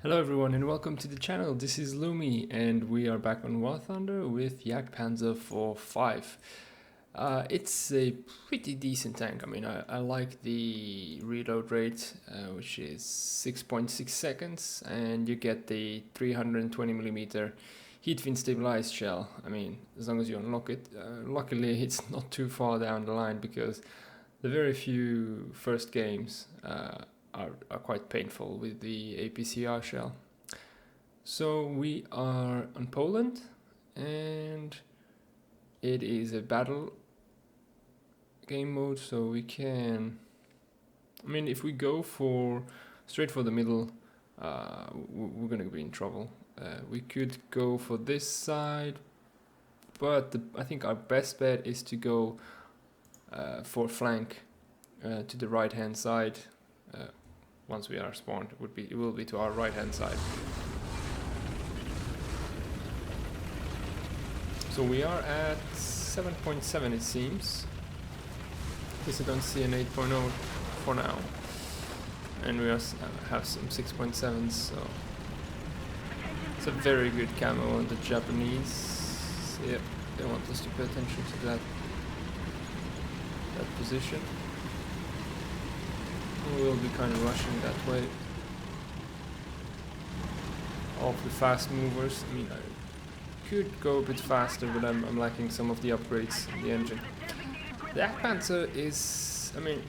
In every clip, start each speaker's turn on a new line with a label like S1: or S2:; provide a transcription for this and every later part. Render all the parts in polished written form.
S1: Hello everyone and welcome to the channel. This is Lumi and we are back on War Thunder with Jagdpanzer 4.5. It's a pretty decent tank. I mean, I like the reload rate, which is 6.6 seconds, and you get the 320mm heat fin stabilized shell. I mean, as long as you unlock it. Luckily it's not too far down the line because the very few first games are quite painful with the APCR shell. So we are on Poland and it is a battle game mode, so we can, I mean, if we go straight for the middle, we're gonna be in trouble. We could go for this side, but I think our best bet is to go for flank to the right hand side. Once we are spawned, it will be to our right hand side. So we are at 7.7 it seems. Guess I don't see an 8.0 for now. And we have some 6.7s, so it's a very good camo on the Japanese. Yeah, they want us to pay attention to that position. We'll be kind of rushing that way. All the fast movers. I mean, I could go a bit faster, but I'm lacking some of the upgrades in the engine. The Jagdpanzer is, I mean,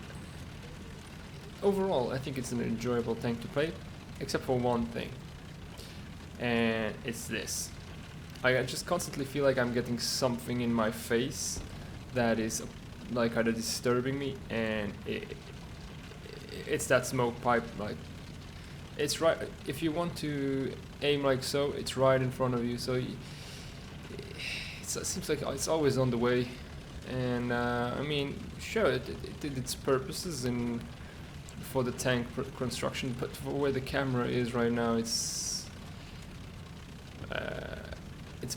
S1: overall, I think it's an enjoyable tank to play, except for one thing, and it's this. I just constantly feel like I'm getting something in my face that is like either disturbing me, and it's that smoke pipe. Like, it's right, if you want to aim like so, it's right in front of you, so it seems like it's always on the way. And I mean, sure, it did its purposes for the tank construction, but for where the camera is right now, it's a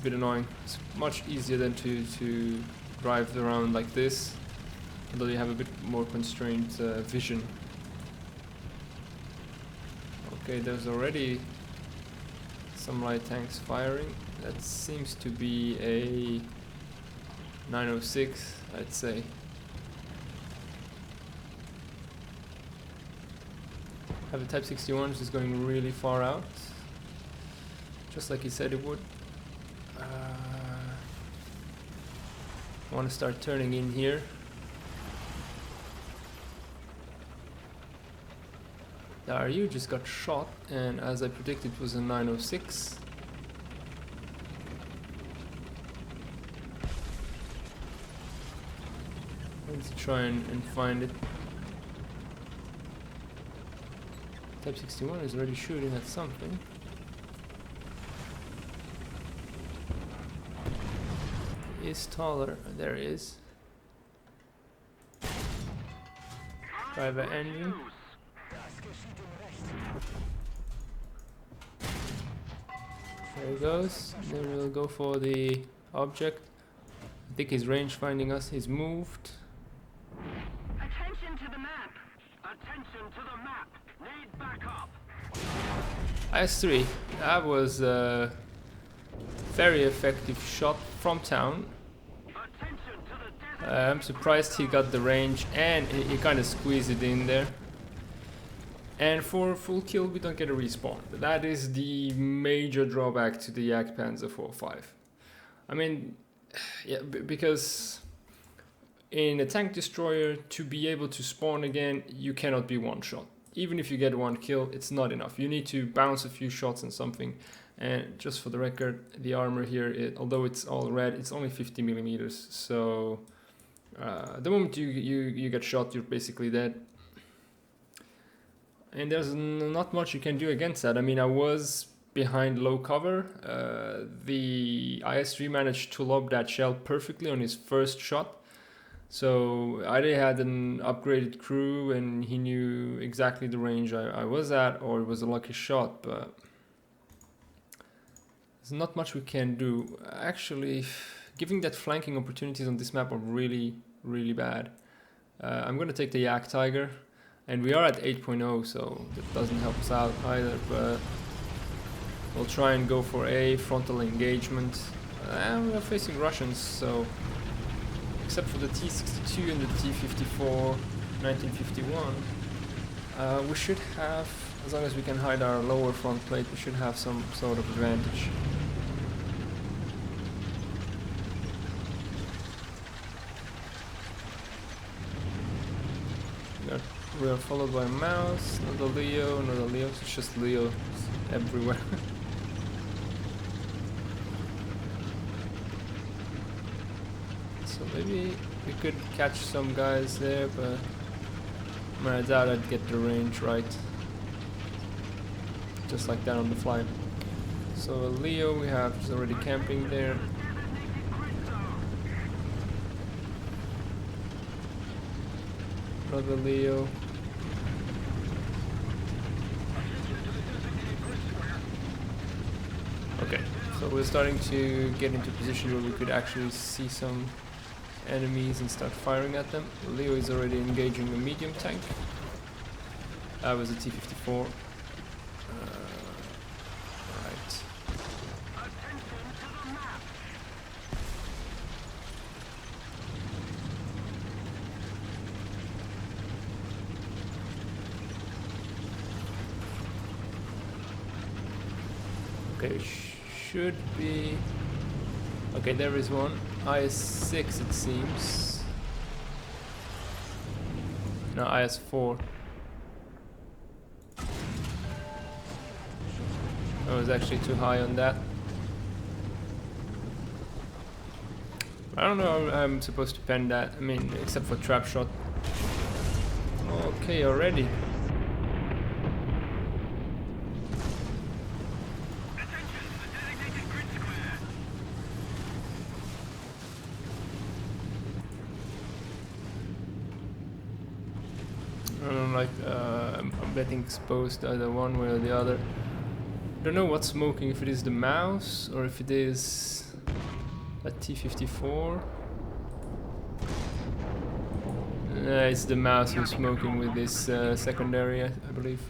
S1: bit annoying. It's much easier than to drive around like this, although you have a bit more constrained vision. Okay, there's already some light tanks firing. That seems to be a 906, I'd say. Have a Type 61 which is going really far out, just like he said it would. I want to start turning in here. The RU just got shot, and as I predicted, it was a 906. Let's try and find it. Type 61 is already shooting at something. He is taller. There he is. Driver engine. There he goes. Then we'll go for the object. I think his range finding us. He's moved.
S2: Attention to the map. Attention to the map. Need backup.
S1: IS-3. That was a very effective shot from town.
S2: Attention to the
S1: I'm surprised he got the range, and he kind of squeezed it in there. And for a full kill, we don't get a respawn. That is the major drawback to the Jagdpanzer 4.5. I mean, yeah, because in a tank destroyer, to be able to spawn again, you cannot be one shot. Even if you get one kill, it's not enough. You need to bounce a few shots and something. And just for the record, the armor here, although it's all red, it's only 50mm. So the moment you get shot, you're basically dead. And there's not much you can do against that. I mean, I was behind low cover. The IS-3 managed to lob that shell perfectly on his first shot. So either he had an upgraded crew and he knew exactly the range I was at, or it was a lucky shot, but there's not much we can do. Actually, giving that flanking opportunities on this map are really, really bad. I'm going to take the Yak Tiger. And we are at 8.0, so that doesn't help us out either, but We'll try and go for a frontal engagement. We're facing Russians, so except for the T-62 and the T-54 1951, we should have, as long as we can hide our lower front plate, we should have some sort of advantage. We are followed by Mouse, not a Leo, it's just Leo everywhere. So maybe we could catch some guys there, but I doubt I'd get the range right. Just like that on the fly. So Leo we have is already camping there. Another Leo. Okay, so we're starting to get into a position where we could actually see some enemies and start firing at them. Leo is already engaging a medium tank. That was a T-54. Right. Okay, should be... Okay, there is one. IS-6 it seems. No, IS-4. I was actually too high on that. I don't know how I'm supposed to pen that. I mean, except for trap shot. Okay, already. I don't like, I'm getting exposed either one way or the other. I don't know what's smoking, if it is the Mouse or if it is a T-54. It's the Mouse who's smoking with this secondary, I believe.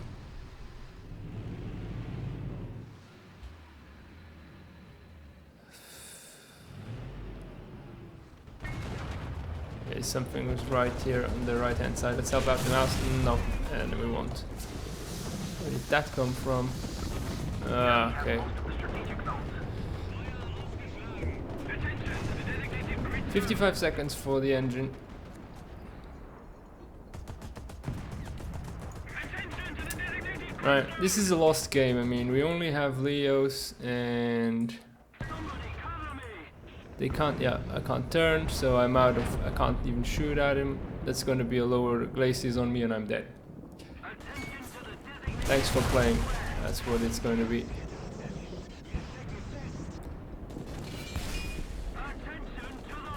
S1: Okay, something was right here on the right hand side. Let's help out the Mouse. No, and we won't. Where did that come from? Okay. 55 seconds for the engine. Right, this is a lost game. I mean, we only have Leos and they can't, yeah, I can't turn, so I'm out of, I can't even shoot at him. That's gonna be a lower glacis on me and I'm dead. Thanks for playing. That's what it's going to be.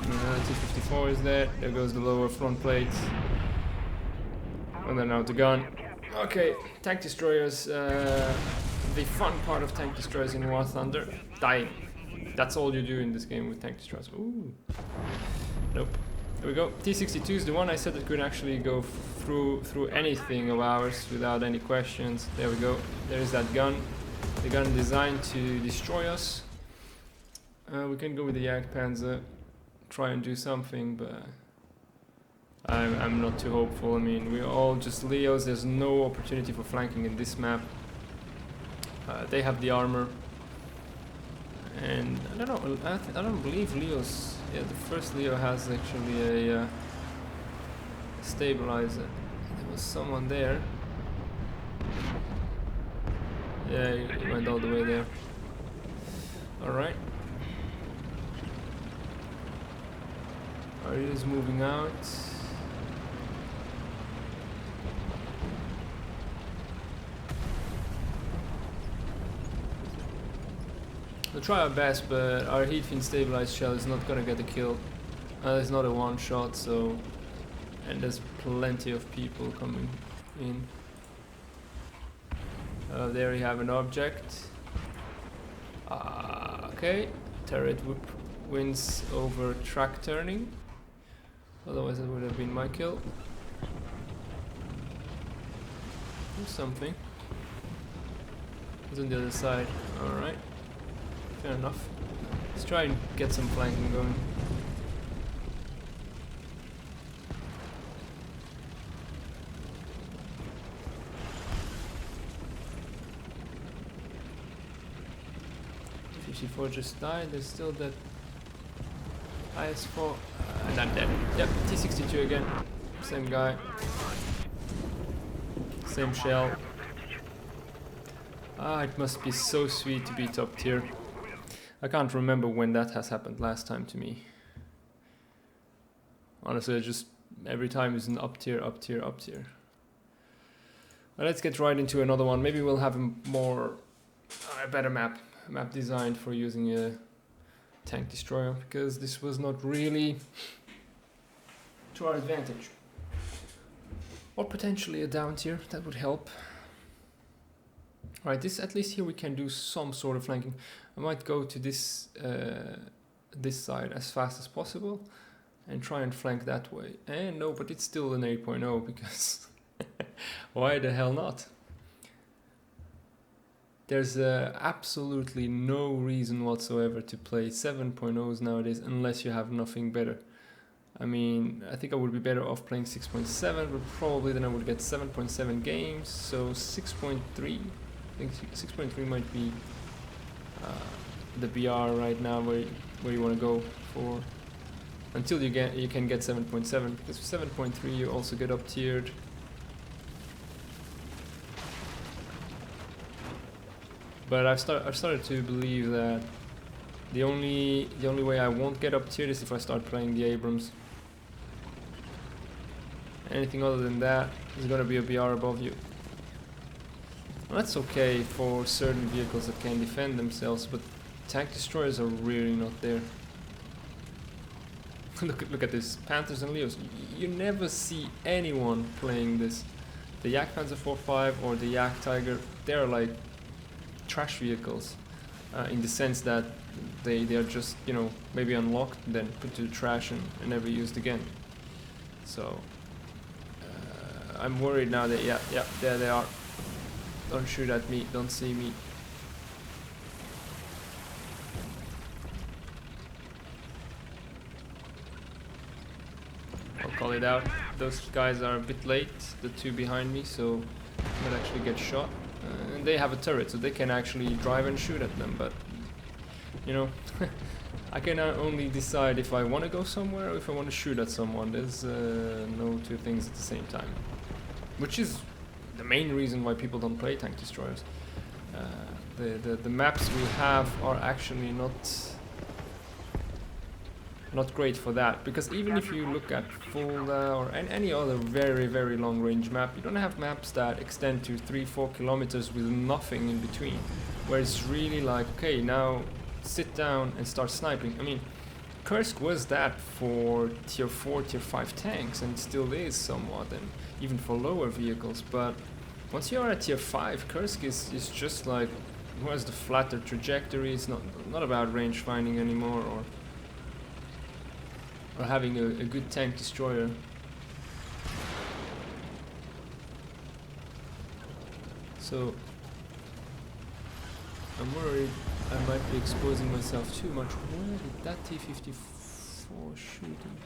S1: T-54 is there. There goes the lower front plate. And then out the gun. Okay, tank destroyers. The fun part of tank destroyers in War Thunder, dying. That's all you do in this game with tank destroyers. Ooh. Nope. There we go. T-62 is the one I said that could actually go through anything of ours without any questions. There we go. There is that gun. The gun designed to destroy us. We can go with the Jagdpanzer, try and do something, but I'm not too hopeful. I mean, we're all just Leos. There's no opportunity for flanking in this map. They have the armor. And I don't know, I don't believe Leo's... Yeah, the first Leo has actually a stabilizer. There was someone there. Yeah, he went all the way there. Alright. Aria's moving out. We'll try our best, but our heat fin stabilized shell is not gonna get a kill. It's not a one shot, so... And there's plenty of people coming in. There we have an object. Okay, turret wins over track turning. Otherwise it would have been my kill. Do something. He's on the other side. Alright. Fair enough. Let's try and get some flanking going. T54 just died. There's still that IS4. And I'm dead. Yep, T62 again. Same guy. Same shell. Ah, it must be so sweet to be top tier. I can't remember when that has happened last time to me. Honestly, I just every time is an up tier, up tier, up tier. Well, let's get right into another one. Maybe we'll have a better map designed for using a tank destroyer, because this was not really to our advantage. Or potentially a down tier, that would help. Alright, this at least here we can do some sort of flanking. I might go to this side as fast as possible and try and flank that way. And no, but it's still an 8.0 because why the hell not? There's absolutely no reason whatsoever to play 7.0s nowadays unless you have nothing better. I mean, I think I would be better off playing 6.7, but probably then I would get 7.7 games, so 6.3. I think 6.3 might be the BR right now where you want to go for until you can get 7.7, because with 7.3 you also get up tiered. But I've started to believe that the only way I won't get up tiered is if I start playing the Abrams. Anything other than that is gonna be a BR above you. Well, that's okay for certain vehicles that can defend themselves, but tank destroyers are really not there. look at this, Panthers and Leos. You never see anyone playing this. The Jagdpanzer 4.5 or the Jagdtiger, they're like trash vehicles, in the sense that they are just, you know, maybe unlocked, then put to the trash and never used again. So I'm worried now that yeah, there they are. Don't shoot at me, don't see me. I'll call it out. Those guys are a bit late, the two behind me, so I might actually get shot. And they have a turret, so they can actually drive and shoot at them, but you know, I can only decide if I want to go somewhere or if I want to shoot at someone. There's no two things at the same time, which is the main reason why people don't play tank destroyers. The maps we have are actually not great for that, because even if you look at Fulda or any other very long range map, you don't have maps that extend to 3-4 kilometers with nothing in between, where it's really like, okay, now sit down and start sniping. I mean, Kursk was that for tier 4, tier 5 tanks, and still is somewhat, and even for lower vehicles, but once you are at tier 5, Kursk is just like, who has the flatter trajectory. It's not about range finding anymore, or having a good tank destroyer. So I'm worried I might be exposing myself too much. Where did that T-54 shoot him?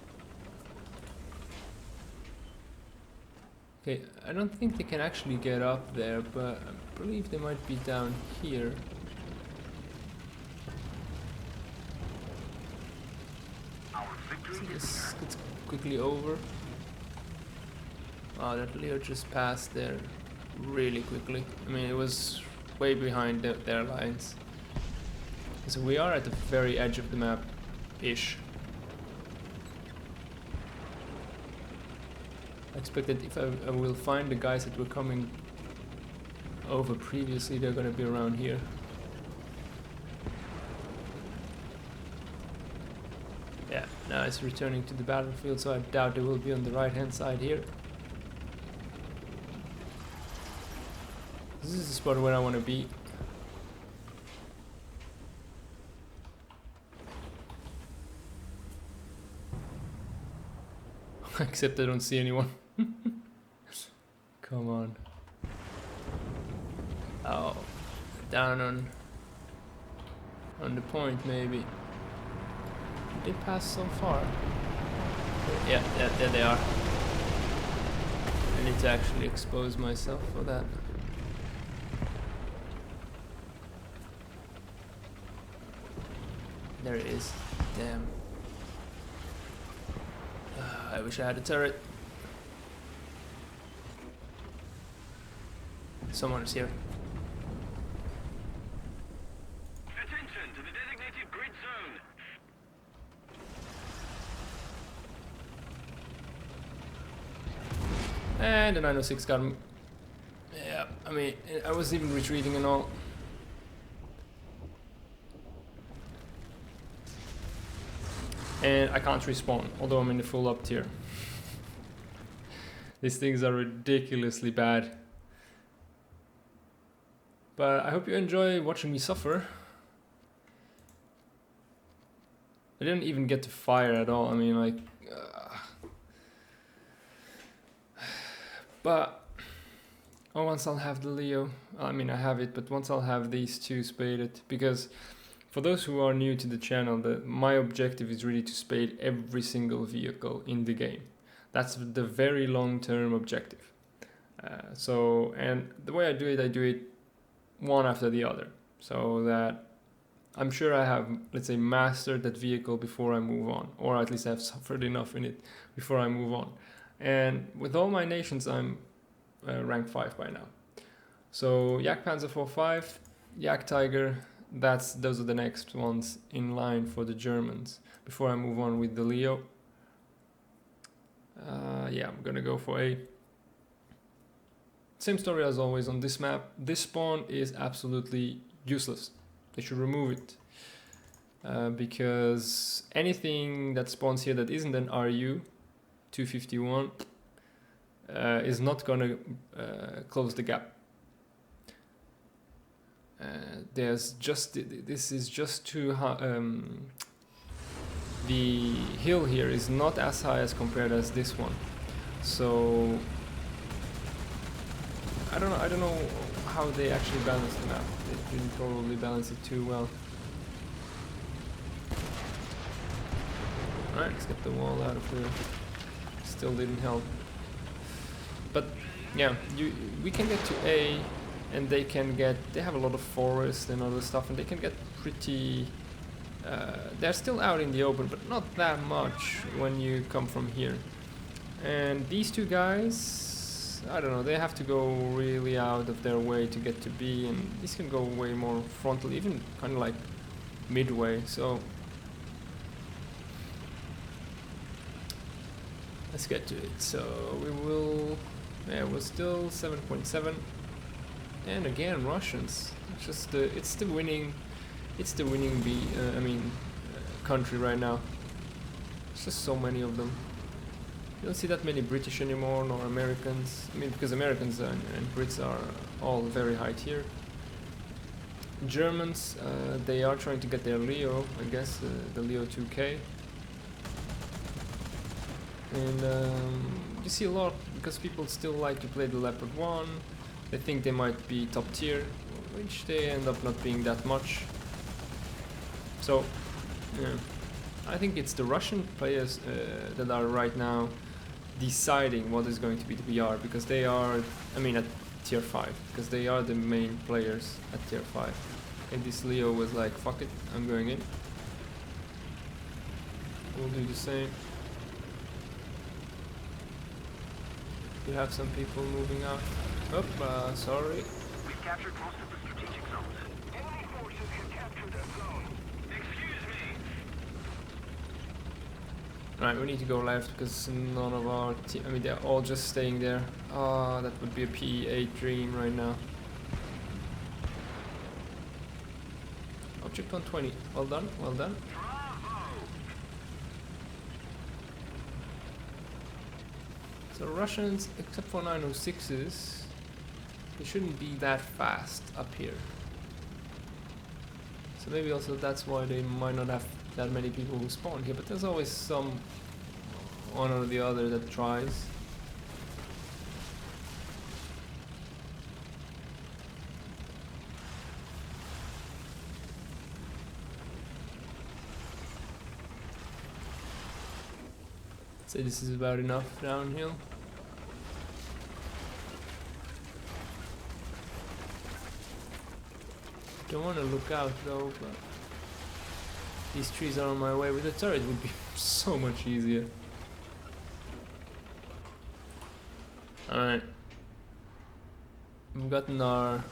S1: Okay, I don't think they can actually get up there, but I believe they might be down here. This gets quickly over. Oh, that Leo just passed there really quickly. I mean, it was way behind their lines. So we are at the very edge of the map-ish. I expect that if I will find the guys that were coming over previously, they're gonna be around here. Yeah, now it's returning to the battlefield, so I doubt they will be on the right hand side here. This is the spot where I want to be. Except I don't see anyone. Come on. Oh, down on the point maybe. Did they pass so far? Yeah, there they are. I need to actually expose myself for that. There it is. Damn. I wish I had a turret. Someone is here.
S2: Attention to the designated grid zone.
S1: And the 906 got him. Yeah, I mean, I was even retreating and all. And I can't respawn, although I'm in the full up tier. These things are ridiculously bad. But I hope you enjoy watching me suffer. I didn't even get to fire at all, I mean like... But... Oh, once I'll have the Leo, I mean I have it, but once I'll have these two spaded, because for those who are new to the channel, my objective is really to spade every single vehicle in the game. That's the very long-term objective. And the way I do it one after the other, so that I'm sure I have, let's say, mastered that vehicle before I move on, or at least I've suffered enough in it before I move on. And with all my nations, I'm rank 5 by now. So Jagdpanzer 4.5, Jagdtiger, those are the next ones in line for the Germans before I move on with the Leo. Yeah, I'm gonna go for A. Same story as always on this map. This spawn is absolutely useless. They should remove it. Because anything that spawns here that isn't an RU 251 is not gonna close the gap. This is just too high. The hill here is not as high as compared as this one, so I don't know how they actually balance the map. They didn't probably balance it too well. Alright, let's get the wall out of here. Still didn't help. But yeah, we can get to A, and they have a lot of forest and other stuff, and they can get pretty... they're still out in the open, but not that much when you come from here. And these two guys, I don't know, they have to go really out of their way to get to B, and these can go way more frontal, even kind of like midway, so... Let's get to it. So we will... Yeah, we're still 7.7. And again, Russians. It's the winning country right now. It's just so many of them. You don't see that many British anymore, nor Americans. I mean, because Americans and Brits are all very high tier. Germans, they are trying to get their Leo, I guess, the Leo 2K. And you see a lot, because people still like to play the Leopard 1. They think they might be top tier, which they end up not being that much. So, yeah, I think it's the Russian players that are right now deciding what is going to be the BR, because they are, I mean, at tier 5, because they are the main players at tier 5. And this Leo was like, fuck it, I'm going in. We'll do the same. We have some people moving out. Oh, sorry.
S2: We've captured most of the strategic zones. Enemy forces have captured that zone. Excuse me.
S1: Right, we need to go left because none of our team... I mean, they're all just staying there. Ah, that would be a P8 dream right now. Object 120. Well done, well done. So Russians, except for 906s, they shouldn't be that fast up here. So maybe also that's why they might not have that many people who spawn here, but there's always some one or the other that tries. Say this is about enough downhill. Don't want to look out though, but these trees are on my way. With a turret it would be so much easier. Alright. We've gotten our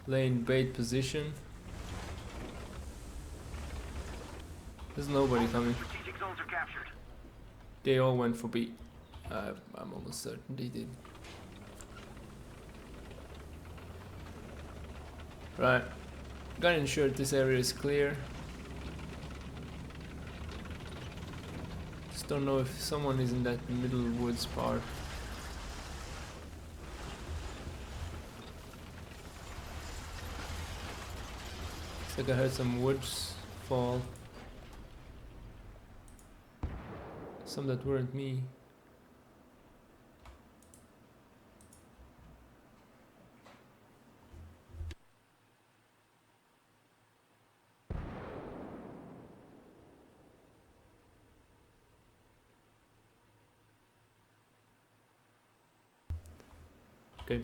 S1: lane bait position. There's nobody coming.
S2: Strategic zones are captured.
S1: They all went for B. I'm almost certain they did. Right. Gotta ensure this area is clear. Just don't know if someone is in that middle woods part. Looks like I heard some woods fall. Some that weren't me. Okay,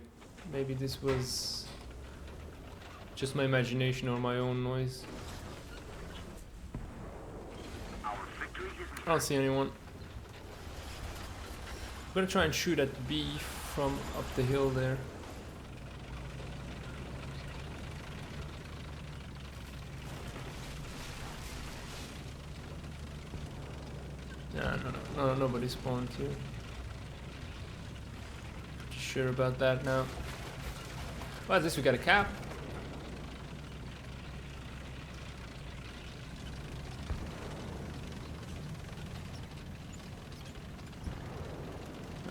S1: maybe this was just my imagination or my own noise.
S2: Our victory is
S1: I don't see anyone. I'm gonna try and shoot at B from up the hill there. Yeah, no, nobody spawned here. Pretty sure about that now. Well, at least we got a cap.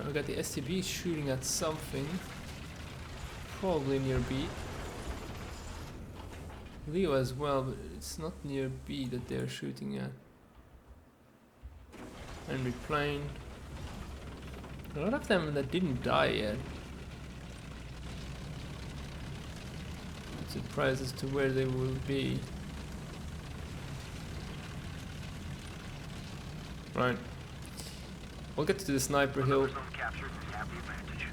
S1: We got the STB shooting at something, probably near B. Leo as well, but it's not near B that they're shooting at. Enemy plane. A lot of them that didn't die yet. I'm surprised as to where they will be. Right. We'll get to the sniper hill.
S2: zone captured. We have the advantage.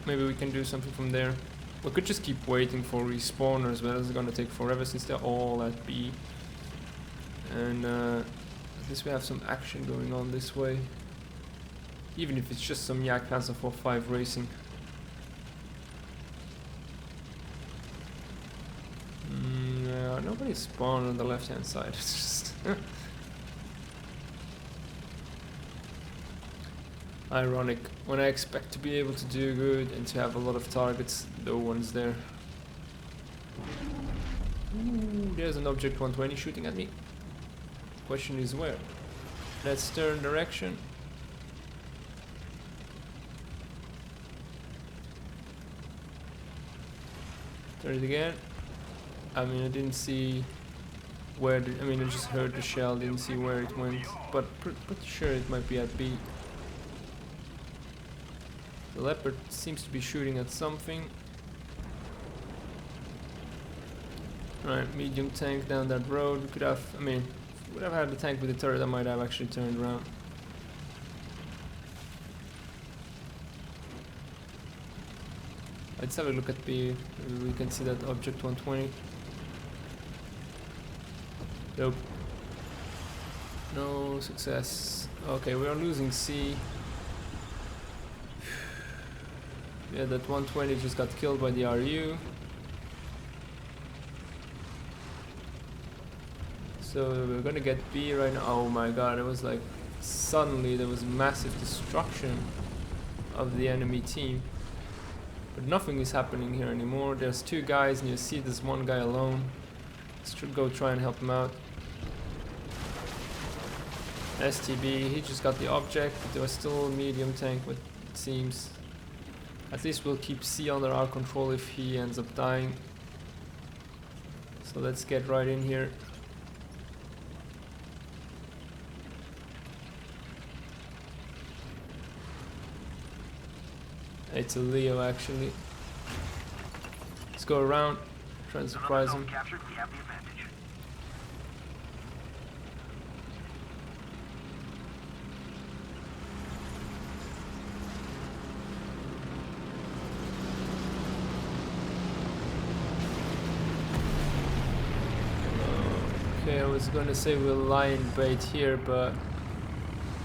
S1: Maybe we can do something from there. We could just keep waiting for respawners, but it's gonna take forever since they're all at B. And at least we have some action going on this way. Even if it's just some Jagdpanzer 4-5 racing. Yeah, nobody spawned on the left hand side. It's just ironic. When I expect to be able to do good and to have a lot of targets, no one's there. Ooh, there's an Object 120 shooting at me. Question is where? Let's turn direction. Turn it again. I mean, I didn't see where I mean, I just heard the shell, didn't see where it went, but pretty sure it might be at B. The Leopard seems to be shooting at something. Right, medium tank down that road. We could have, I mean, if we would have had the tank with the turret, I might have actually turned around. Let's have a look at B. Maybe we can see that Object 120. Nope. No success. Okay, we are losing C. Yeah, that 120 just got killed by the RU. So we're gonna get B right now. Oh my god, it was like suddenly there was massive destruction of the enemy team. But nothing is happening here anymore. There's two guys and you see this one guy alone. Should go try and help him out. STB, he just got the object, but there was still a medium tank, but it seems. At least we'll keep C under our control if he ends up dying. So let's get right in here. It's a Leo actually. Let's go around, try and surprise him.
S2: Captured. We have the advantage.
S1: was gonna say we'll lie in bait here, but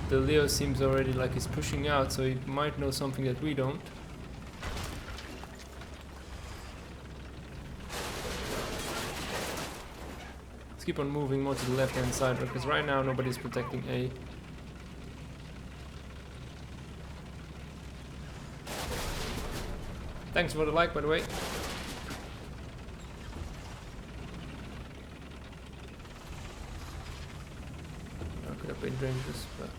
S1: the Leo seems already like he's pushing out, so he might know something that we don't. Let's keep on moving more to the left hand side, because right now nobody's protecting A. Thanks for the like, by the way. I could have been dangerous, but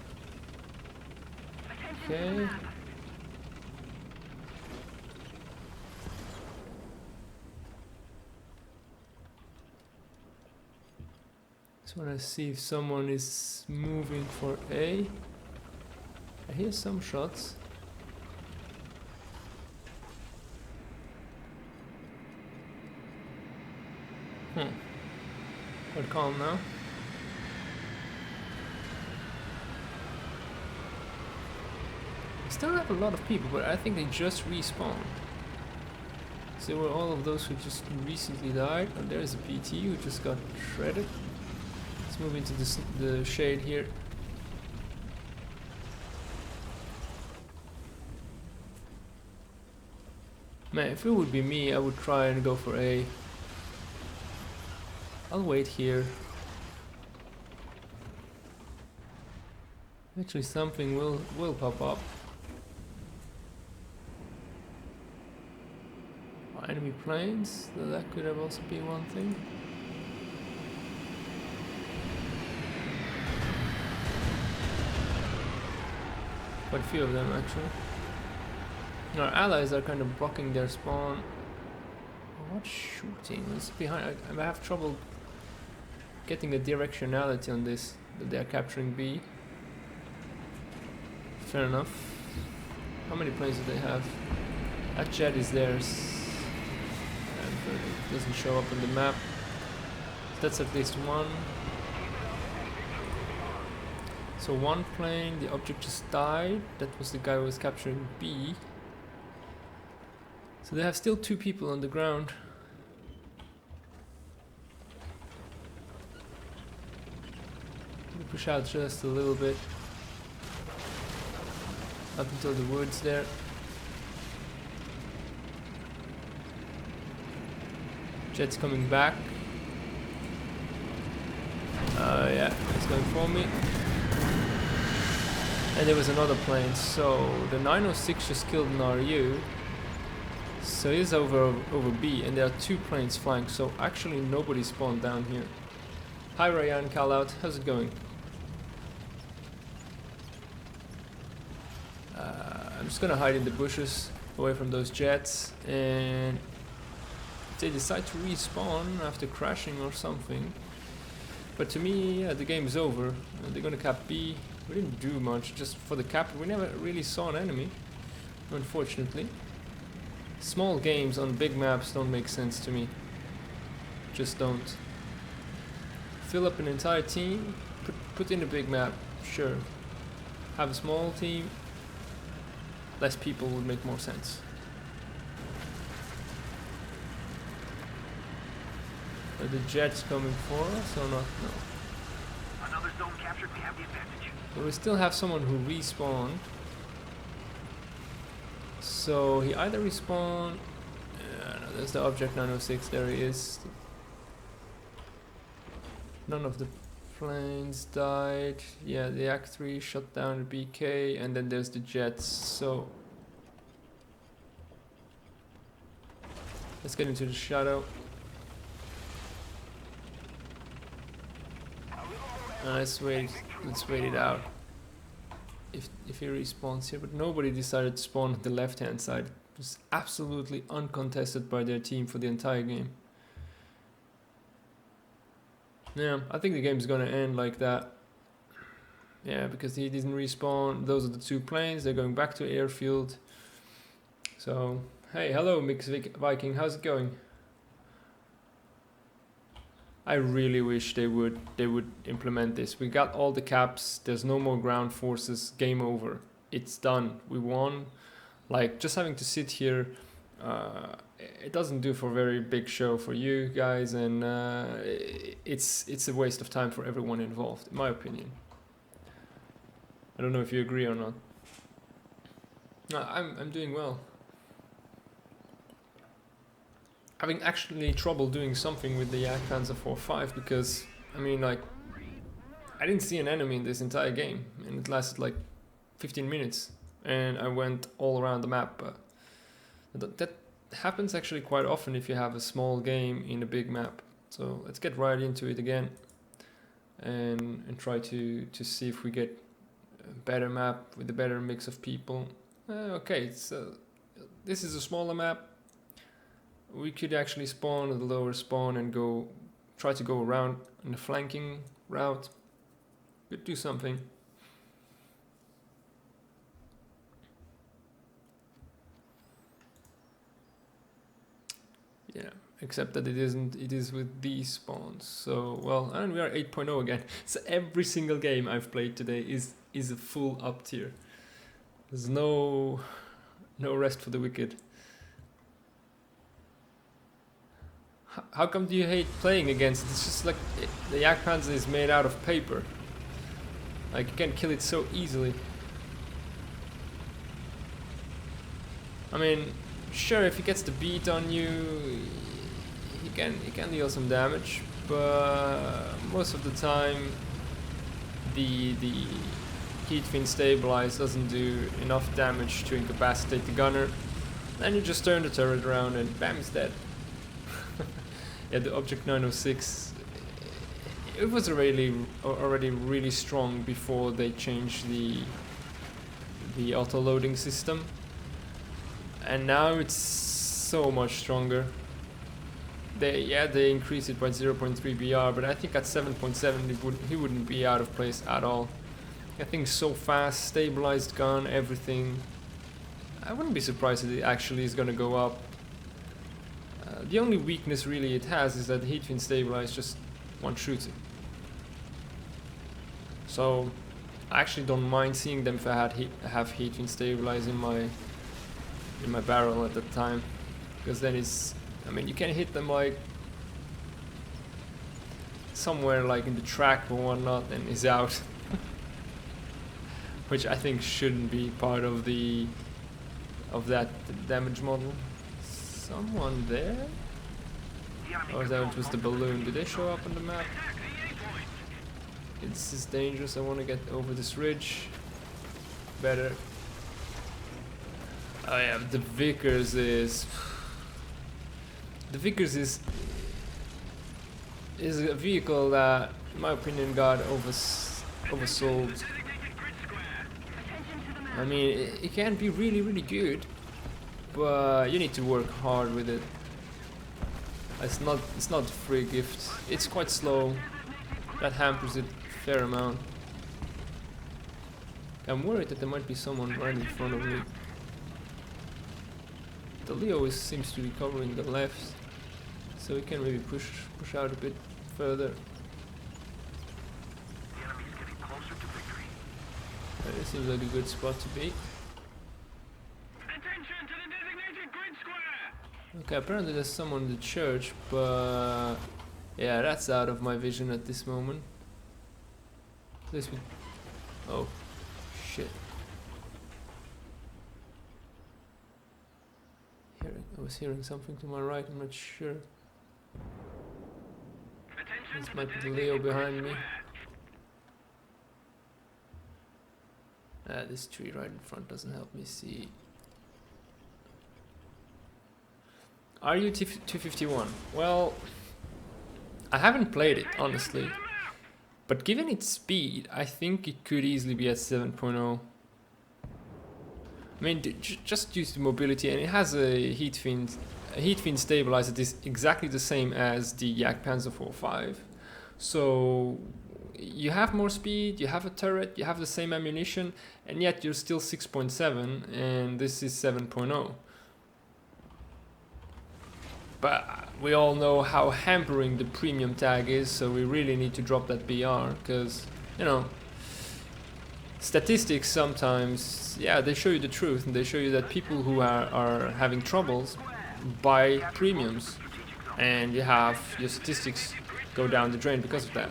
S1: okay. Just want to see if someone is moving for A. I hear some shots. Quite calm now. We still have a lot of people, but I think they just respawned. So there were all of those who just recently died. And there's a PT who just got shredded. Let's move into the shade here. Man, if it would be me, I would try and go for A. I'll wait here. Actually, something will pop up. Enemy planes, so that could have also been one thing. Quite a few of them actually. Our allies are kind of blocking their spawn. What's shooting? What's behind? I have trouble getting the directionality on this, that they are capturing B. Fair enough. How many planes do they have? That jet is theirs. And it doesn't show up on the map. That's at least one. So one plane, the object just died. That was the guy who was capturing B. So they have still two people on the ground. Push out just a little bit. Up until the woods there. Jet's coming back. Yeah, it's going for me. And there was another plane, so the 906 just killed an RU. So he's over B, and there are two planes flying, so actually nobody spawned down here. Hi Ryan, Cal out, how's it going? I'm just gonna hide in the bushes, away from those jets, and if they decide to respawn after crashing or something. But to me, yeah, the game is over. They're gonna cap B. We didn't do much, just for the cap. We never really saw an enemy, unfortunately. Small games on big maps don't make sense to me. Just don't. Fill up an entire team, put in a big map, sure. Have a small team, less people would make more sense. Are the jets coming for us or not? No.
S2: Another zone captured. We have the advantage.
S1: But we still have someone who respawned. So he either respawned. No, there's the object 906. There he is. None of the planes died. Yeah, the Act 3 shot down the BK, and then there's the jets. So let's get into the shadow. Let's wait it out. If he respawns here, but nobody decided to spawn at the left hand side. It was absolutely uncontested by their team for the entire game. Yeah, I think the game's gonna end like that. Yeah, because he didn't respawn. Those are the two planes. They're going back to airfield. So, hey, hello, Mix Viking. How's it going? I really wish they would implement this. We got all the caps. There's no more ground forces. Game over. It's done. We won. Like, just having to sit here It doesn't do for a very big show for you guys, and it's a waste of time for everyone involved, in my opinion. I don't know if you agree or not. No, I'm doing well. Having actually trouble doing something with the Jagdpanzer IV-5 because, I mean, like, I didn't see an enemy in this entire game, and it lasted like 15 minutes, and I went all around the map. That happens actually quite often if you have a small game in a big map. So let's get right into it again, and try to see if we get a better map with a better mix of people. Okay, so this is a smaller map. We could actually spawn at the lower spawn and try to go around in the flanking route. Could do something. Yeah, except that it isn't. It is with these spawns. So well, and we are 8.0 again. So every single game I've played today is a full up tier. There's no rest for the wicked. How come do you hate playing against it? It's just like the Jagdpanzer is made out of paper. Like you can kill it so easily. I mean, sure, if he gets the beat on you, he can deal some damage, but most of the time the Heat Fiend Stabilize doesn't do enough damage to incapacitate the gunner. Then you just turn the turret around and bam, he's dead. Yeah, the Object 906, it was already really strong before they changed the auto-loading system. And now it's so much stronger. They increased it by 0.3 BR, but I think at 7.7 he wouldn't be out of place at all. I think so fast, stabilized gun, everything. I wouldn't be surprised if it actually is gonna go up. The only weakness really it has is that the Heat Fiend Stabilize just one shoots it. So I actually don't mind seeing them if I have Heat Fiend Stabilize in my barrel at that time, because then I mean, you can hit them like somewhere like in the track or whatnot, and is out. Which I think shouldn't be part of that damage model. Someone there? Or is that just the balloon? Did they show up on the map? This is dangerous. I want to get over this ridge. Better. Oh yeah, the Vickers is... The Vickers is a vehicle that, in my opinion, got oversold. I mean, it can be really, really good, but you need to work hard with it. It's not a free gift. It's quite slow. That hampers it a fair amount. I'm worried that there might be someone right in front of me. The Leo seems to be covering the left, so we can maybe push out a bit further. This seems like a good spot to be.
S2: Attention to the designated grid square!
S1: Okay, apparently there's someone in the church, but yeah, that's out of my vision at this moment. Oh, shit. I was hearing something to my right, I'm not sure. This might be the Leo behind me. This tree right in front doesn't help me see. RU-251. Well, I haven't played it, honestly. But given its speed, I think it could easily be at 7.0. I mean, just use the mobility, and it has a Heat Fiend stabilizer that is exactly the same as the Jagdpanzer IV-5. So you have more speed, you have a turret, you have the same ammunition, and yet you're still 6.7, and this is 7.0. But we all know how hampering the premium tag is, so we really need to drop that BR, because, you know, statistics sometimes, yeah, they show you the truth, and they show you that people who are having troubles buy premiums, and you have your statistics go down the drain because of that.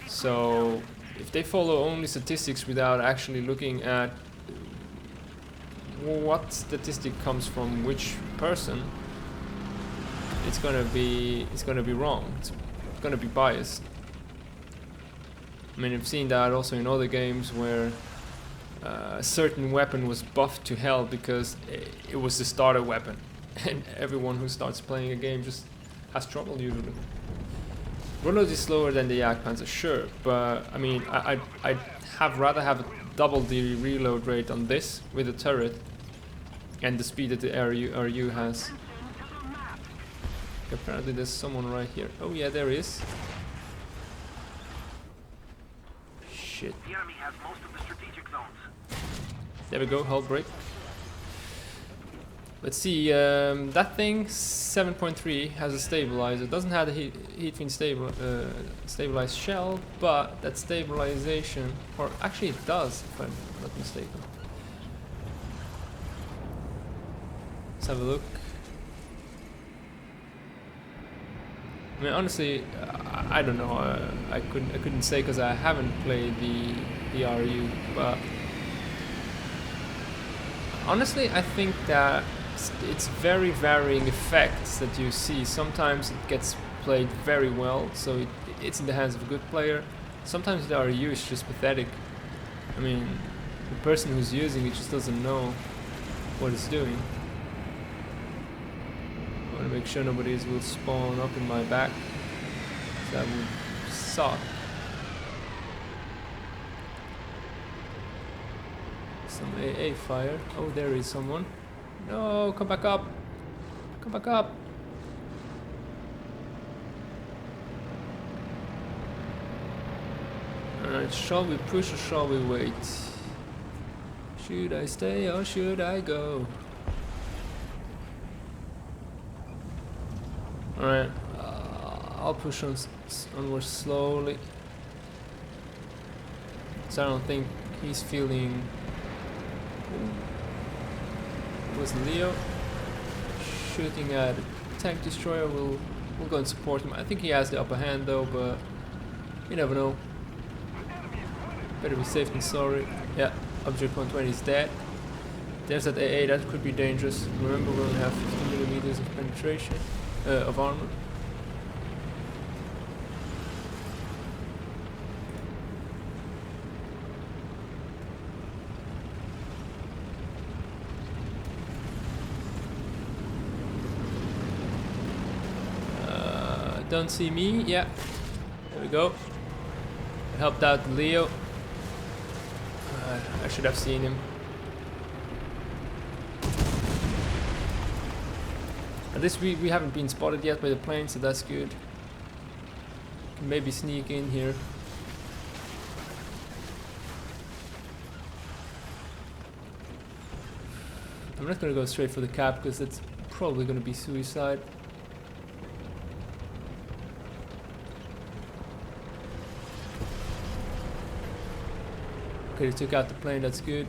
S1: So if they follow only statistics without actually looking at what statistic comes from which person, it's gonna be wrong. It's gonna be biased. I mean, I've seen that also in other games where a certain weapon was buffed to hell because it was the starter weapon, and everyone who starts playing a game just has trouble usually. Reload is slower than the Jagdpanzer, sure, but I mean, I'd rather have double the reload rate on this with a turret and the speed that the RU has. Apparently there's someone right here. Oh yeah, there is. Shit.
S2: The enemy has most of the strategic zones.
S1: There we go, hull break. Let's see, that thing, 7.3, has a stabilizer. It doesn't have a heat fiend stabilized shell, but that stabilization, or actually it does, if I'm not mistaken. Let's have a look. I mean, honestly, I don't know. I couldn't say because I haven't played the RU, but honestly, I think that it's very varying effects that you see. Sometimes it gets played very well, so it's in the hands of a good player. Sometimes the RU is just pathetic. I mean, the person who's using it just doesn't know what it's doing. I want to make sure nobody will spawn up in my back. That would suck. Some AA fire. Oh, there is someone. No, come back up. Come back up. Alright, shall we push or shall we wait? Should I stay or should I go? Alright, I'll push onward slowly. So I don't think he's feeling... Was Leo shooting at a tank destroyer? We'll go and support him. I think he has the upper hand though, but you never know. Better be safe than sorry. Yeah, object 120 is dead. There's that AA, that could be dangerous. Remember, we only have 50mm of penetration, of armor. Don't see me, yeah. There we go. I helped out Leo. I should have seen him. At least we haven't been spotted yet by the plane, so that's good. Can maybe sneak in here. I'm not gonna go straight for the cap because it's probably gonna be suicide. Okay, they took out the plane, that's good.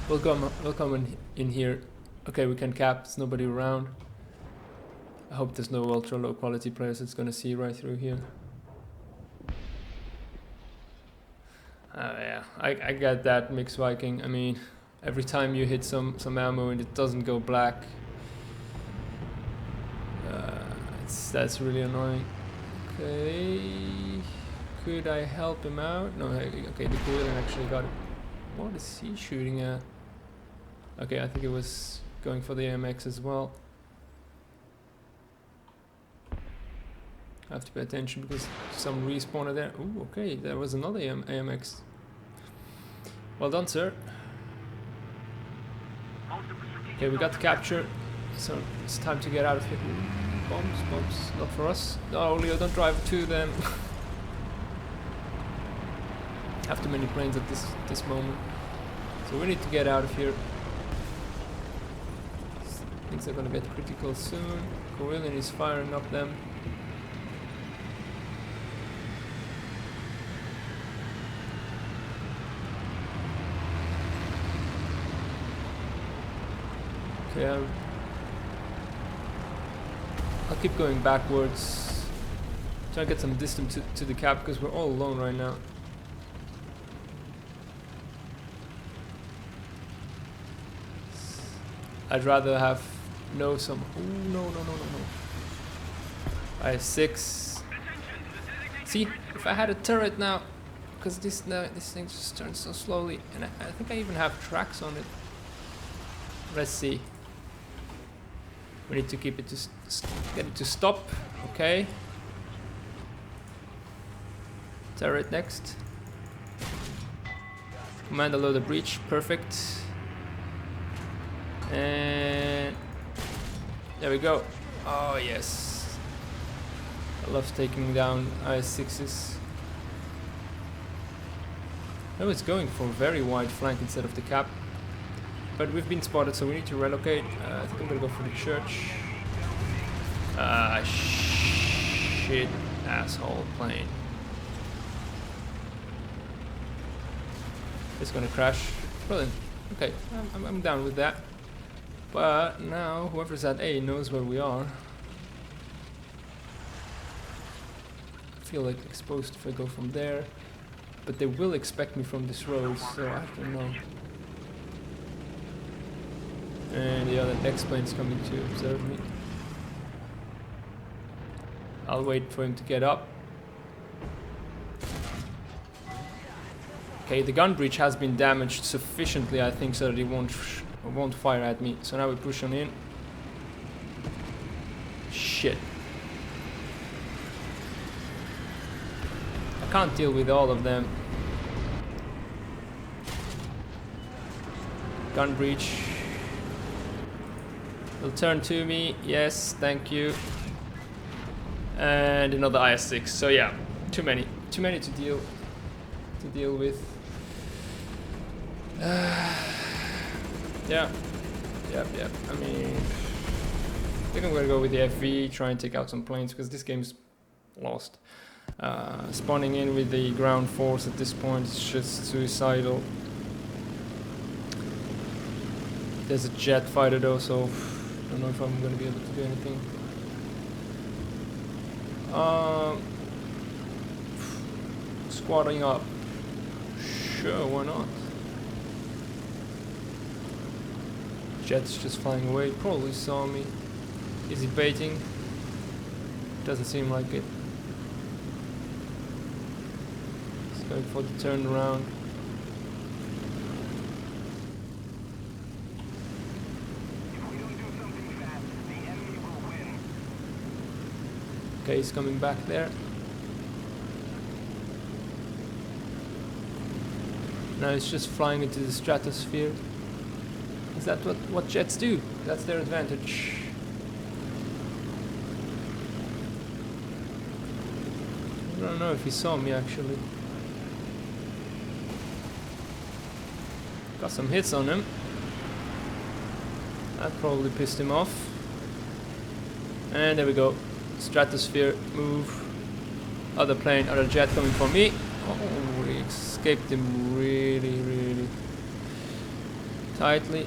S1: We'll come in here. Okay, we can cap, there's nobody around. I hope there's no ultra low quality players that's gonna see right through here. Yeah, I get that, Mixed Viking. I mean, every time you hit some ammo and it doesn't go black, that's really annoying. Okay. Could I help him out? No, okay, the Korean actually got it. What is he shooting at? Okay, I think it was going for the AMX as well. I have to pay attention because some respawner there. Ooh, okay, there was another AMX. Well done, sir. Okay, we got the capture, so it's time to get out of here. Ooh, bombs, not for us. No, Leo, don't drive too then. Have too many planes at this moment, so we need to get out of here. Things are gonna get critical soon. Corellian is firing up them. Yeah. I'll keep going backwards. Try to get some distance to the cap because we're all alone right now. I'd rather have some. Ooh, no. I have 6. See, if I had a turret now, because this thing just turns so slowly, and I think I even have tracks on it. Let's see. We need to keep it to get it to stop. Okay. Turret next. Command a load of breach. Perfect. And there we go. Oh yes. I love taking down IS-6s. I was going for a very wide flank instead of the cap. But we've been spotted, so we need to relocate. I think I'm gonna go for the church. Shit, asshole plane. It's gonna crash. Brilliant. Okay, I'm down with that. But now, whoever's at A knows where we are. I feel like exposed if I go from there. But they will expect me from this road, so I don't know. And the other X-plane's coming to observe me. I'll wait for him to get up. Okay, the gun breach has been damaged sufficiently, I think, so that he won't fire at me. So now we push on in. Shit. I can't deal with all of them. Gun breach. He'll turn to me. Yes, thank you. And another IS-6. So yeah, too many to deal with. Yeah. I mean, I think I'm gonna go with the FV, try and take out some planes because this game's lost. Spawning in with the ground force at this point is just suicidal. There's a jet fighter though, so I don't know if I'm gonna be able to do anything. Squatting up. Sure, why not? Jet's just flying away, probably saw me. Is he baiting? Doesn't seem like it. He's going for the turnaround. Okay, he's coming back there. Now he's just flying into the stratosphere. Is that what jets do? That's their advantage. I don't know if he saw me actually. Got some hits on him. That probably pissed him off. And there we go. Stratosphere, move. Other plane, other jet coming for me. Oh, we escaped him really tightly.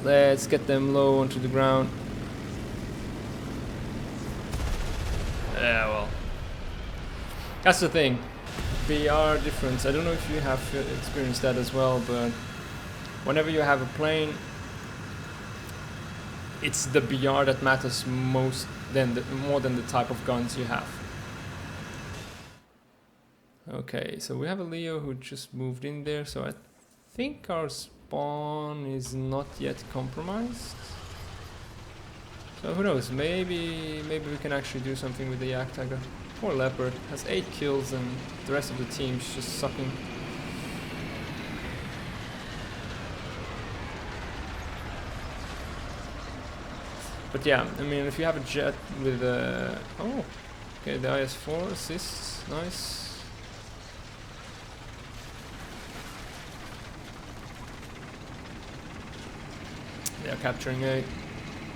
S1: Let's get them low onto the ground. Yeah, well. That's the thing. VR difference. I don't know if you have experienced that as well, but whenever you have a plane, it's the BR that matters more than the type of guns you have. Okay, so we have a Leo who just moved in there, so I think our spawn is not yet compromised. So who knows, maybe we can actually do something with the Yak Tiger. Poor Leopard has 8 kills and the rest of the team's just sucking. But yeah, I mean, if you have a jet with oh, okay, the IS-4 assists, nice. Yeah, capturing A.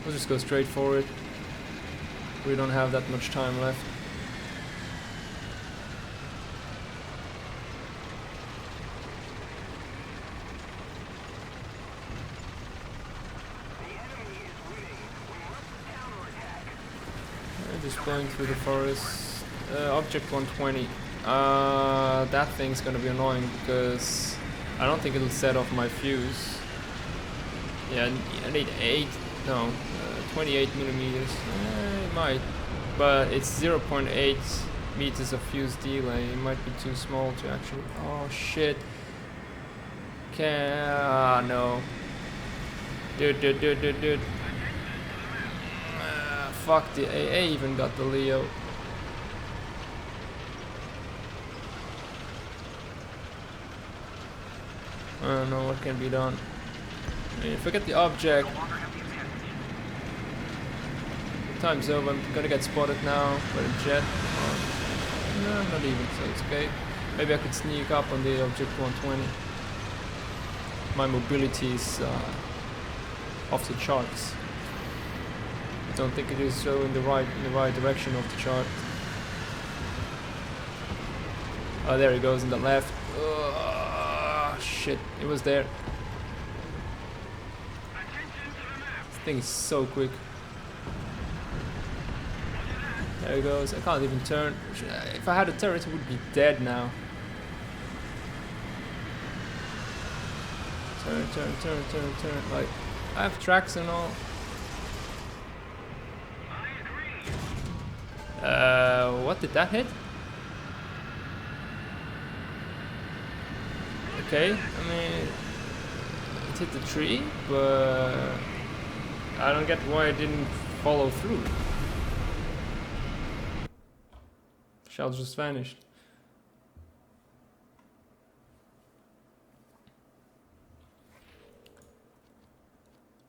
S1: We'll just go straight for it. We don't have that much time left. just going through the forest. Object 120. That thing's gonna be annoying because I don't think it'll set off my fuse. Yeah, I need 28 millimeters. It might, but it's 0.8 meters of fuse delay. It might be too small to actually. Oh shit! No. Dude. Fuck, the AA even got the Leo. I don't know what can be done. I mean, if I get the object, time's over. I'm gonna get spotted now by the jet. Oh, no, not even, so it's okay. Maybe I could sneak up on the object 120. My mobility is off the charts. I don't think it is so in the right direction of the chart. Oh, there he goes in the left. Oh, shit, it was there. This thing is so quick. There he goes. I can't even turn. If I had a turret, it would be dead now. Turn. Like, I have tracks and all. What did that hit? Okay, I mean, it hit the tree, but I don't get why it didn't follow through. Shell just vanished.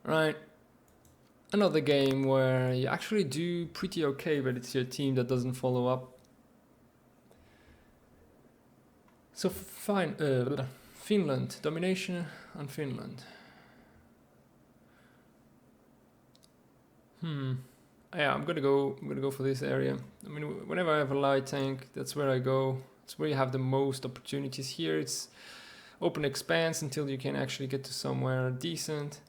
S1: Right. Another game where you actually do pretty okay, but it's your team that doesn't follow up. So fine, Finland, domination on Finland. Yeah, I'm gonna go for this area. I mean, whenever I have a light tank, that's where I go. It's where you have the most opportunities. Here it's open expanse until you can actually get to somewhere decent.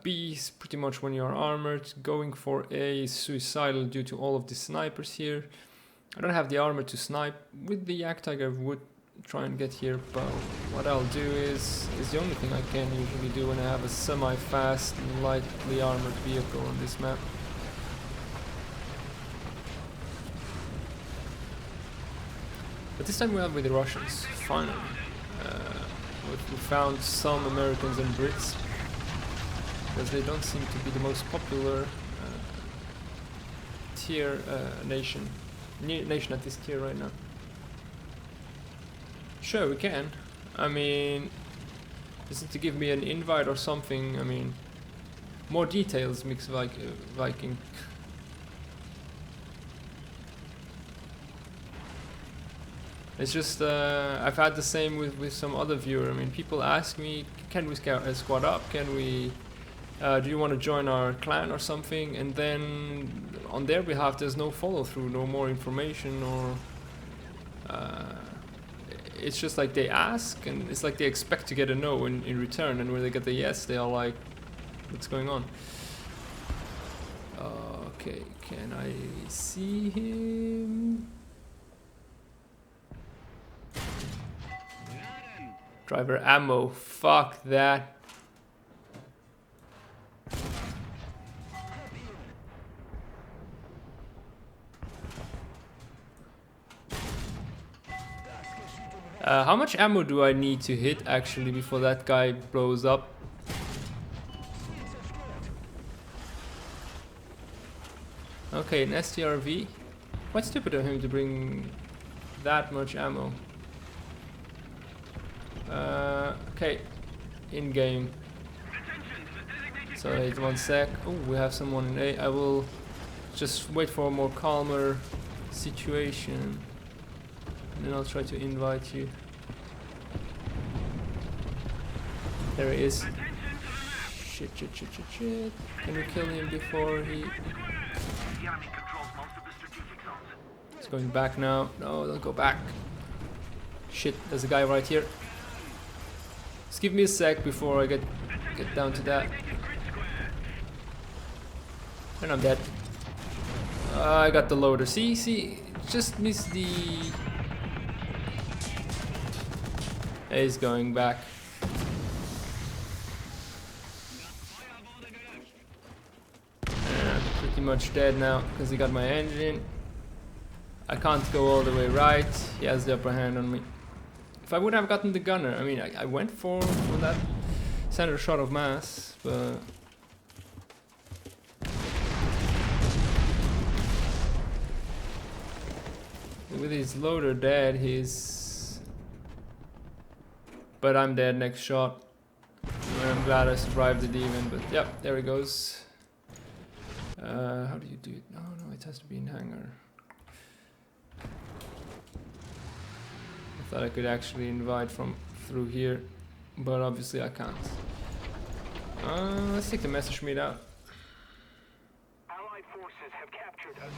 S1: B is pretty much when you're armored. Going for A is suicidal due to all of the snipers here. I don't have the armor to snipe. With the Jagdtiger I would try and get here, but what I'll do is the only thing I can usually do when I have a semi-fast and lightly armored vehicle on this map. But this time we have with the Russians, finally. We found some Americans and Brits, because they don't seem to be the most popular tier nation at this tier right now. Sure, we can. I mean, is it to give me an invite or something? I mean, more details, Mix Viking. It's just, I've had the same with some other viewer. I mean, people ask me, can we squad up? Can we, do you want to join our clan or something? And then on their behalf, there's no follow through, no more information, or it's just like they ask, and it's like they expect to get a no in return, and when they get the yes, they are like, what's going on? Okay, can I see him? Driver ammo, fuck that. How much ammo do I need to hit actually before that guy blows up? Okay, an STRV. Quite stupid of him to bring that much ammo. Okay, in game. So wait 1 sec. Oh, we have someone in A. I will just wait for a more calmer situation, and then I'll try to invite you. There he is. Shit. Can we kill him before he... He's going back now. No, don't go back. Shit, there's a guy right here. Just give me a sec before I get down to that. And I'm dead. I got the loader. See, just missed the... He's going back. Pretty much dead now because he got my engine. I can't go all the way right. He has the upper hand on me. If I would have gotten the gunner, I mean, I went for that center shot of mass, but... With his loader dead, he's... But I'm dead next shot. And I'm glad I survived it even, but yep, there he goes. How do you do it? No, it has to be in hangar. I thought I could actually invite from through here, but obviously I can't. Let's take the Messerschmitt out.
S2: Allied forces have captured a zone.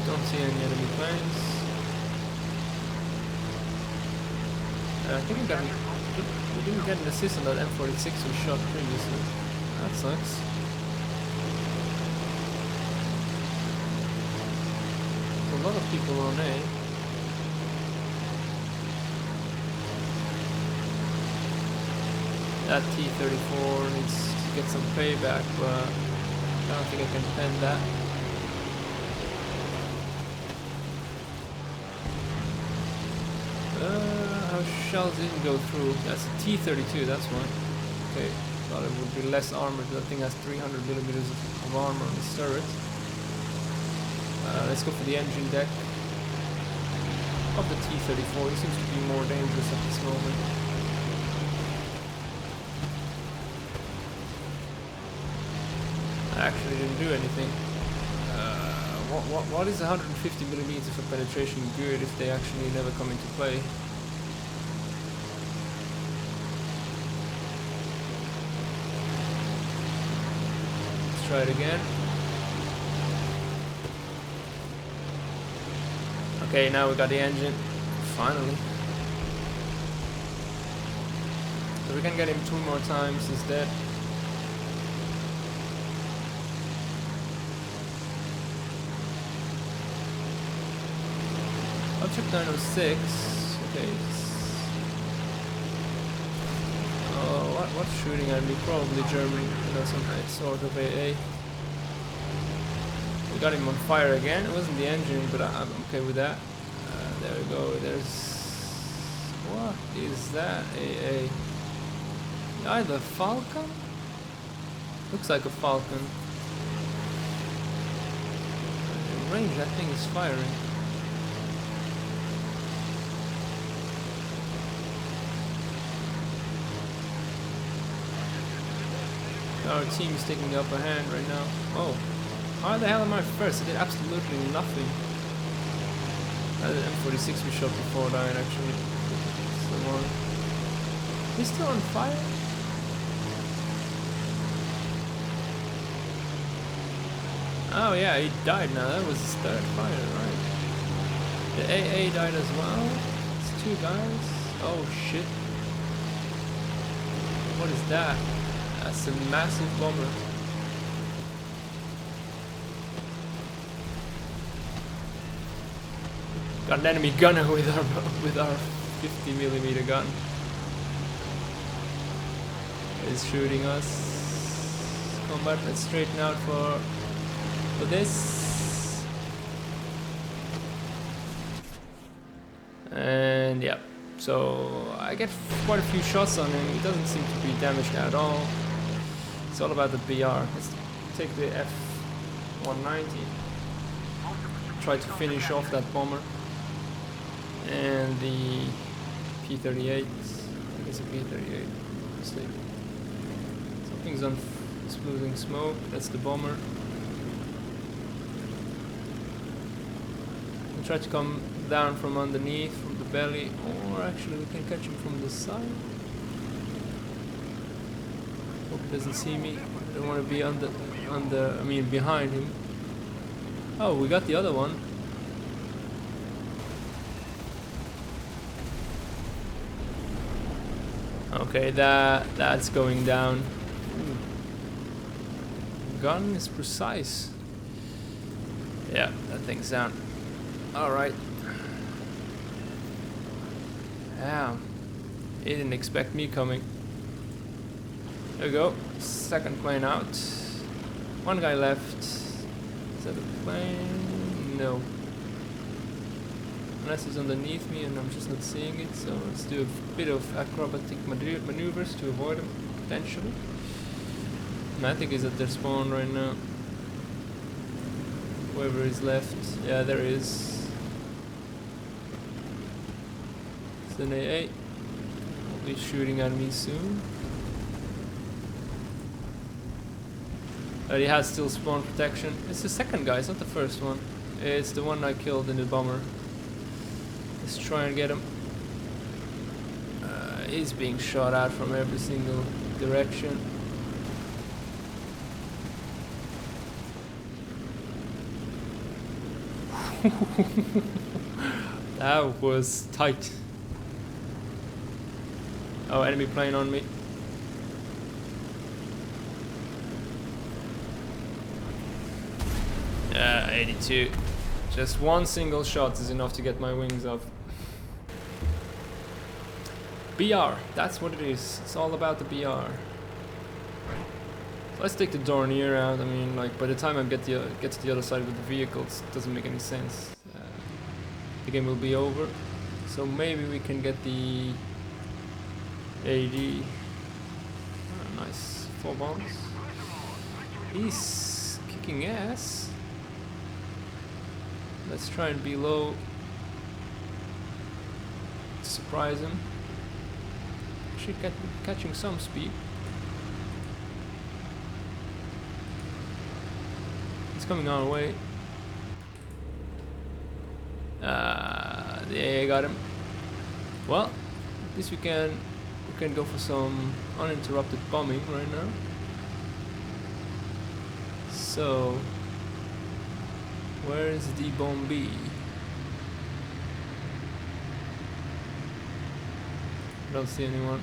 S1: Don't see any enemy planes. I think we didn't get an assist on that M46 we shot previously. That sucks. There's a lot of people on A. That T-34 needs to get some payback, but I don't think I can pen that. Our shells didn't go through. That's a T-32, that's one. Okay, thought it would be less armored. That thing has 300mm of armor on its turret. Let's go for the engine deck of the T-34. It seems to be more dangerous at this moment. I actually didn't do anything. What is 150mm of penetration good if they actually never come into play? Let's try it again. Okay, now we got the engine. Finally. So we can get him 2 more times instead. Check 906. Okay. What's shooting at me? Probably German. You know, some sort of AA. We got him on fire again. It wasn't the engine, but I'm okay with that. There we go. There's... What is that? AA. Either Falcon? Looks like a Falcon. In range, that thing is firing. Our team is taking the upper hand right now. Oh, how the hell am I first? I did absolutely nothing. The M46 we shot before died actually. It's the one. He's still on fire? Oh yeah, he died now. That was his 3rd fire, right? The AA died as well. It's 2 guys. Oh shit. What is that? That's a massive bomber. Got an enemy gunner with our 50mm gun. He's shooting us. Combat, let's straighten out for this. And yeah, so I get quite a few shots on him. He doesn't seem to be damaged at all. It's all about the BR. Let's take the F-190. Try to finish off that bomber. And the P-38. I think it's a P-38. Sleep. Something's on exploding smoke. That's the bomber. We'll try to come down from underneath, from the belly, or actually we can catch him from the side. Hope he doesn't see me. I don't want to be behind him. Oh, we got the other one. Okay, that's going down. Ooh. Gun is precise. Yeah, that thing's down. Alright. Yeah. He didn't expect me coming. There we go. Second plane out. One guy left. Is that a plane? No. Unless he's underneath me and I'm just not seeing it. So let's do a bit of acrobatic maneuvers to avoid him, potentially. And I think he's at their spawn right now. Whoever is left. Yeah, there is. It's an AA. Will be shooting at me soon. He has still spawn protection. It's the second guy, it's not the first one. It's the one I killed in the bomber. Let's try and get him. He's being shot at from every single direction. That was tight. Oh, enemy plane on me. Yeah, 82. Just one single shot is enough to get my wings up. BR, that's what it is. It's all about the BR. So let's take the Dornier out. I mean, like, by the time I get to the other side with the vehicles, it doesn't make any sense. The game will be over. So maybe we can get the AD. Oh, nice. 4 bombs. He's kicking ass. Let's try and be low. Surprise him. Should get catching some speed. It's coming our way. The AA got him. Well, at least we can go for some uninterrupted bombing right now. So, where is the bomb B? Don't see anyone.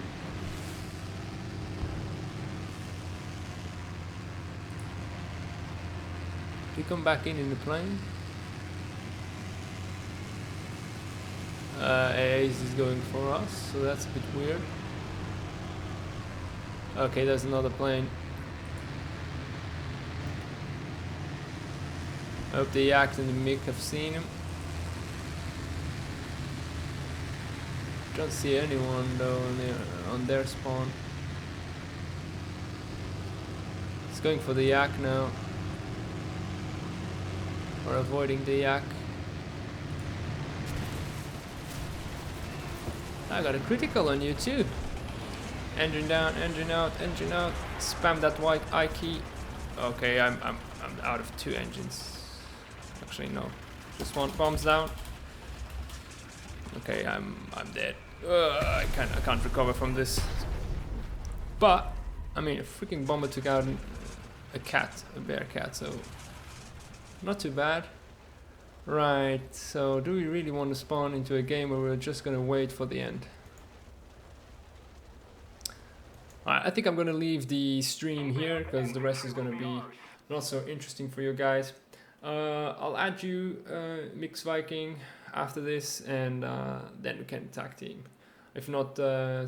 S1: We come back in the plane. AA's is going for us, so that's a bit weird. Okay, there's another plane. I hope the Yak and the MiG have seen him. Don't see anyone though on their spawn. It's going for the Yak now. Or avoiding the Yak. I got a critical on you too. Engine down, engine out, engine out. Spam that white I key. Okay, I'm out of 2 engines. Actually no, just 1 bombs down. Okay, I'm dead. I can't recover from this. But I mean, a freaking bomber took out a bear cat, so not too bad. Right, so do we really want to spawn into a game where we're just gonna wait for the end? Alright, I think I'm gonna leave the stream here because the rest is gonna be not so interesting for you guys. I'll add you, Mix Viking, after this, and then we can tag team. If not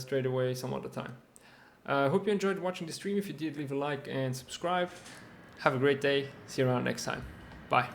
S1: straight away, some other time. Hope you enjoyed watching the stream. If you did, leave a like and subscribe. Have a great day. See you around next time. Bye.